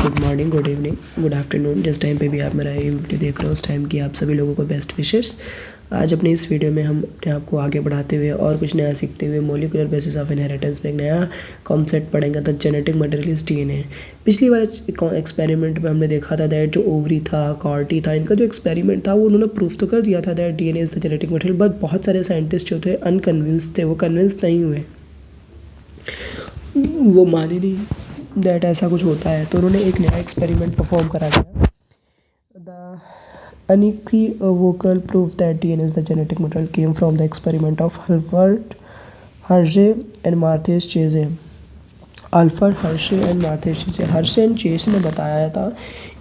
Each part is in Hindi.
Good morning, good evening, good afternoon. जिस टाइम पे भी आप मेरा ये वीडियो देख रहे हो उस टाइम की आप सभी लोगों को बेस्ट विशेस। आज अपने इस वीडियो में हम अपने आप को आगे बढ़ाते हुए और कुछ नया सीखते हुए मोलिकुलर बेसिस ऑफ इनहेरिटेंस में एक नया कॉन्सेप्ट पढ़ेंगे, the genetic material is DNA. पिछली वाले एक्सपेरिमेंट में हमने देखा था दैट जो ओवरी था, कॉर्टी था, इनका जो एक्सपेरिमेंट था वो उन्होंने प्रूफ तो कर दिया था that DNA is the genetic material, but बहुत सारे साइंटिस्ट जो थे अनकन्विंस थे, वो कन्विंस नहीं हुए, वो माने नहीं दैट ऐसा कुछ होता है। तो उन्होंने एक नया एक्सपेरिमेंट परफॉर्म करा दिया, the unequivocal proof that DNA is the genetic material came from the experiment of Alfred Hershey and Martha Chase. Alfred Hershey and Martha Chase, Hershey and Chase ने बताया था,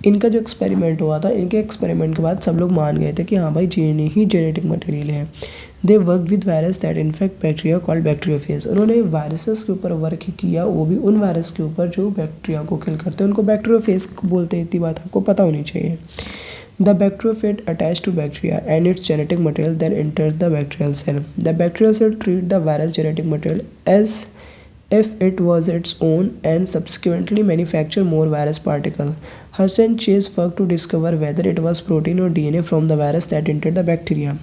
इनका जो एक्सपेरिमेंट हुआ था, इनके एक्सपेरिमेंट के बाद सब लोग मान गए थे कि हाँ भाई डीएनए ही जेनेटिक मटेरियल है। They work with virus that infect bacteria called bacteriophage. उन्होंने वायरसेस के ऊपर वर्क किया, वो भी उन वायरस के ऊपर जो बैक्टीरिया को किल करते हैं, उनको बैक्टीरियोफेज बोलते हैं। इतनी बात आपको पता होनी चाहिए। The bacteriophage attached to bacteria and its genetic material then enters the bacterial cell. The bacterial cell treats the viral genetic material as if it was its own and subsequently manufacture more virus particle. Hershey and Chase worked to discover whether it was protein or DNA from the virus that entered the bacteria.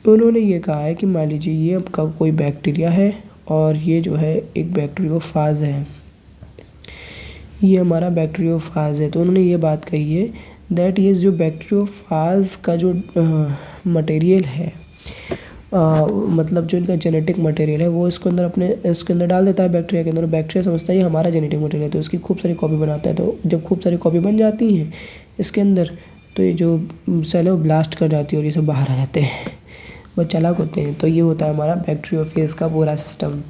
उन्होंने ये कहा है कि मान लीजिए ये आपका कोई बैक्टीरिया है और ये जो है एक बैक्टीरियोफाज है, ये हमारा बैक्टीरियोफाज है। तो उन्होंने ये बात कही है दैट ये जो बैक्टीरियोफाज का जो मटेरियल है, मतलब जो इनका जेनेटिक मटेरियल है, वो इसके अंदर डाल देता है बैक्टीरिया के अंदर। बैक्टीरिया समझता है ये हमारा जेनेटिक मटेरियल है, तो इसकी खूब सारी कॉपी बनाता है। तो जब खूब सारी कॉपी बन जाती हैं इसके अंदर, तो ये जो सेल है वो ब्लास्ट कर जाती है और ये सब बाहर आ जाते हैं, वो चालाक होते हैं। तो ये होता है हमारा बैक्टीरियोफेज का पूरा सिस्टम,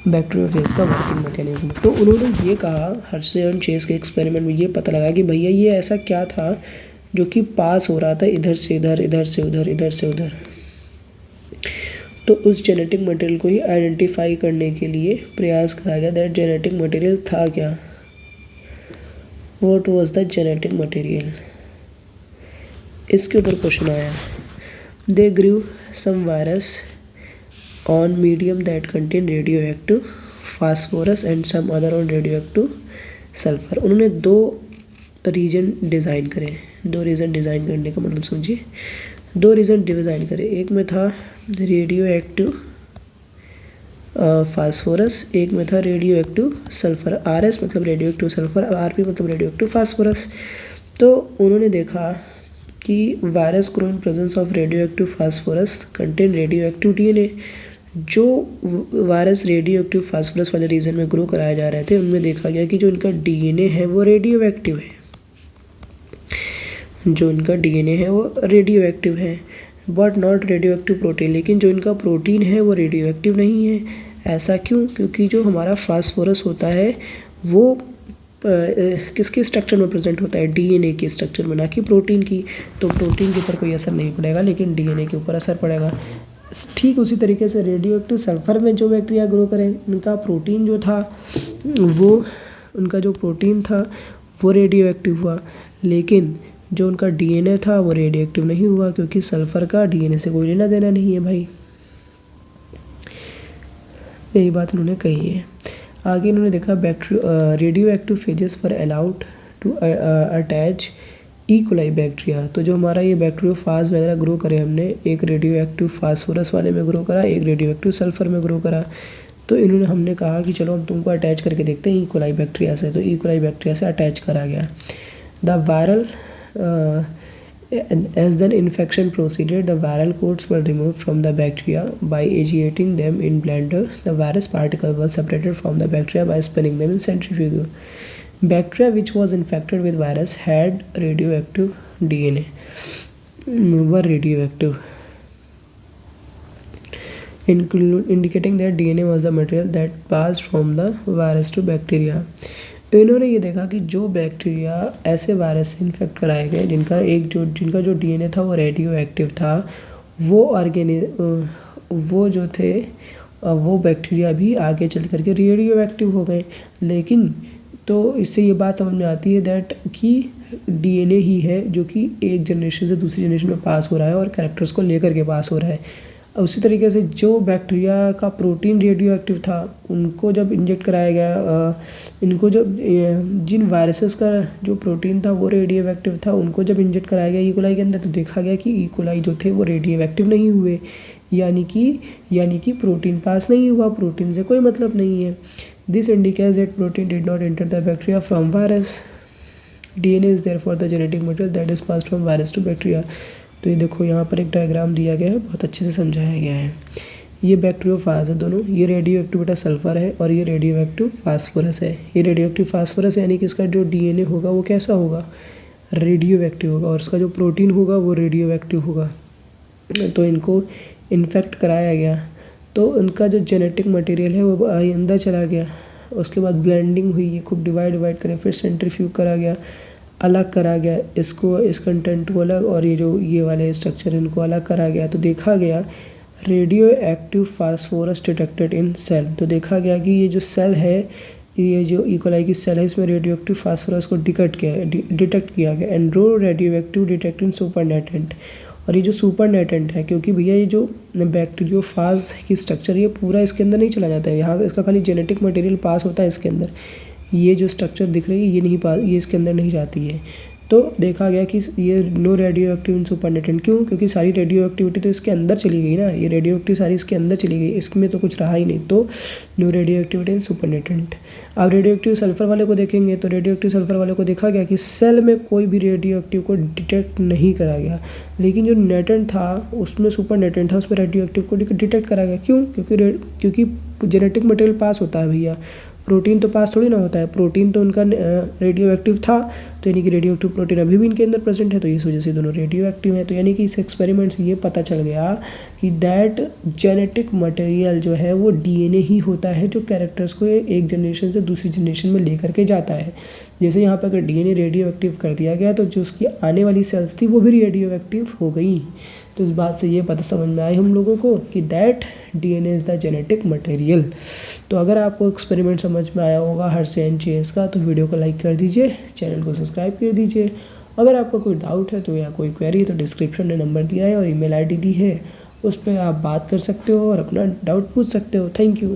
बैक्टीरियोफेज का वर्किंग मैकेनिज्म। तो उन्होंने ये कहा, हर्शे एंड चेस के एक्सपेरिमेंट में ये पता लगा कि भैया ये ऐसा क्या था जो कि पास हो रहा था इधर से इधर, इधर से उधर, इधर से उधर। तो उस जेनेटिक मटेरियल को ही आइडेंटिफाई करने के लिए प्रयास करा गया। दैट जेनेटिक मटेरियल था क्या? What was the genetic material? इसके ऊपर क्वेश्चन आया। दे ग्रू सम virus on medium that contain radioactive phosphorus and some other on radioactive sulfur. उन्होंने दो रीजन डिज़ाइन करे। दो रीजन डिज़ाइन करने का मतलब समझिए, दो रीजन डिज़ाइन करे। एक में था रेडियो एक्टिव फास्फोरस, एक में था रेडियो एक्टिव सल्फर। RS मतलब रेडियो एक्टिव सल्फर, RP मतलब रेडियो एक्टिव फास्फोरस। तो उन्होंने देखा कि virus grow in presence of radio active phosphorus contain radio active DNA. जो वायरस रेडियो एक्टिव फास्फोरस वाले रीजन में ग्रो कराए जा रहे थे, उनमें देखा गया कि जो इनका डीएनए है वो रेडियो एक्टिव है, जो इनका डीएनए है वो रेडियो एक्टिव है, but not radio active protein. लेकिन जो इनका प्रोटीन है वो रेडियो एक्टिव नहीं है। ऐसा क्यों? क्योंकि जो हमारा फास्फोरस होता है वो किसके स्ट्रक्चर में प्रेजेंट होता है? डीएनए के स्ट्रक्चर में, ना कि प्रोटीन की। तो प्रोटीन के ऊपर कोई असर नहीं पड़ेगा, लेकिन डीएनए के ऊपर असर पड़ेगा। ठीक उसी तरीके से रेडियो एक्टिव सल्फर में जो बैक्टीरिया ग्रो करें, उनका प्रोटीन जो था वो, उनका जो प्रोटीन था वो रेडियो एक्टिव हुआ, लेकिन जो उनका डीएनए था वो रेडियो एक्टिव नहीं हुआ, क्योंकि सल्फर का डीएनए से कोई लेना देना नहीं है भाई। यही बात उन्होंने कही है। आगे इन्होंने देखा radioactive phages for allowed to attach E coli bacteria. तो जो हमारा ये बैक्टीरियोफाज वगैरह ग्रो करे हमने, एक रेडियो एक्टिव फास्फोरस वाले में ग्रो करा, एक रेडियो एक्टिव सल्फर में ग्रो करा। तो इन्होंने हमने कहा कि चलो हम तुमको अटैच करके देखते हैं ई कोलाई बैक्टीरिया से। तो ई कोलाई बैक्टीरिया से अटैच करा गया। The viral as the infection proceeded, the viral coats were removed from the bacteria by agitating them in blender. The virus particles were separated from the bacteria by spinning them in centrifuge. Bacteria which was infected with virus had radioactive DNA, were radioactive, indicating that DNA was the material that passed from the virus to bacteria. इन्होंने ये देखा कि जो बैक्टीरिया ऐसे वायरस से इन्फेक्ट कराए गए जिनका जो डीएनए था वो रेडियो एक्टिव था, वो जो थे वो बैक्टीरिया भी आगे चल करके रेडियो एक्टिव हो गए। लेकिन तो इससे ये बात समझ में आती है दैट कि डीएनए ही है जो कि एक जनरेशन से दूसरी जनरेशन में पास हो रहा है और कैरेक्टर्स को लेकर के पास हो रहा है। उसी तरीके से जो बैक्टीरिया का प्रोटीन रेडियो एक्टिव था उनको जब इंजेक्ट कराया गया, इनको जब जिन वायरसेस का जो प्रोटीन था वो रेडियो एक्टिव था, उनको जब इंजेक्ट कराया गया इकोलाई के अंदर, तो देखा गया कि इकोलाई जो थे वो रेडियो एक्टिव नहीं हुए, यानी कि प्रोटीन पास नहीं हुआ, प्रोटीन से कोई मतलब नहीं है। This indicates that protein did not enter the bacteria from virus. DNA is therefore the genetic material that is passed from virus to bacteria. तो ये देखो यहाँ पर एक डायग्राम दिया गया है, बहुत अच्छे से समझाया गया है। ये बैक्टीरियोफाज है दोनों, ये रेडियो एक्टिव बेटा सल्फर है और ये रेडियो एक्टिव फास्फोरस है। ये रेडियो एक्टिव फास्फोरस यानी कि इसका जो DNA होगा वो कैसा होगा, रेडियो एक्टिव होगा, और इसका जो प्रोटीन होगा वो रेडियो एक्टिव होगा। तो इनको इन्फेक्ट कराया गया तो उनका जो जेनेटिक मटेरियल है वो अंदर चला गया, उसके बाद ब्लेंडिंग हुई, ये खूब डिवाइड करें, फिर सेंट्रीफ्यूज करा गया, अलग करा गया, इसको इस कंटेंट को अलग और ये वाले स्ट्रक्चर इनको अलग करा गया। तो देखा गया radioactive phosphorus detected in cell. तो देखा गया कि ये जो सेल है, ये जो इकोलाई की सेल है, इसमें रेडियो एक्टिव फास्फोरस को डिटेक्ट किया गया। एंड्रो रेडियो एक्टिव डिटेक्ट इन सुपरनेटेंट। और ये जो सुपरनेटेंट है, क्योंकि भैया ये जो बैक्टीरियोफाज की स्ट्रक्चर ये पूरा इसके अंदर नहीं चला जाता है, यहाँ इसका खाली जेनेटिक मटेरियल पास होता है इसके अंदर। ये जो स्ट्रक्चर दिख रही है ये नहीं पास, ये इसके अंदर नहीं जाती है। तो देखा गया कि ये no radioactive in supernatant. क्यों? क्योंकि सारी रेडियो एक्टिविटी तो इसके अंदर चली गई ना, ये रेडियो एक्टिव सारी इसके अंदर चली गई, इसमें तो कुछ रहा ही नहीं। तो no radioactivity in supernatant. अब रेडियो एक्टिव सल्फर वाले को देखेंगे तो रेडियो एक्टिव सल्फर वाले को देखा गया कि सेल में कोई भी रेडियो एक्टिव को डिटेक्ट नहीं करा गया, लेकिन जो नेटेंट था उसमें सुपरनेटेंट था उसमें रेडियो एक्टिव को डिटेक्ट करा गया। क्यों? क्योंकि जेनेटिक मटेरियल पास होता है भैया, प्रोटीन तो पास थोड़ी ना होता है। प्रोटीन तो उनका रेडियो एक्टिव था, तो यानी कि रेडियो एक्टिव प्रोटीन अभी भी इनके अंदर प्रेजेंट है, तो इस वजह से दोनों रेडियो एक्टिव हैं। तो यानी कि इस एक्सपेरिमेंट से ये पता चल गया कि दैट जेनेटिक मटेरियल जो है वो DNA ही होता है जो कैरेक्टर्स को एक जनरेशन से दूसरी जनरेशन में लेकर के जाता है। जैसे यहाँ पर अगर DNA रेडियो एक्टिव कर दिया गया तो जो उसकी आने वाली सेल्स थी वो भी रेडियो एक्टिव हो गई। तो इस बात से ये पता समझ में आई हम लोगों को कि that DNA is the genetic material. तो अगर आपको एक्सपेरिमेंट समझ में आया होगा हर्षे एंड चेस का, तो वीडियो को लाइक कर दीजिए, चैनल को सब्सक्राइब कर दीजिए। अगर आपको कोई डाउट है तो या कोई क्वेरी है तो डिस्क्रिप्शन में नंबर दिया है और email ID दी है, उस पर आप बात कर सकते हो और अपना डाउट पूछ सकते हो। Thank you.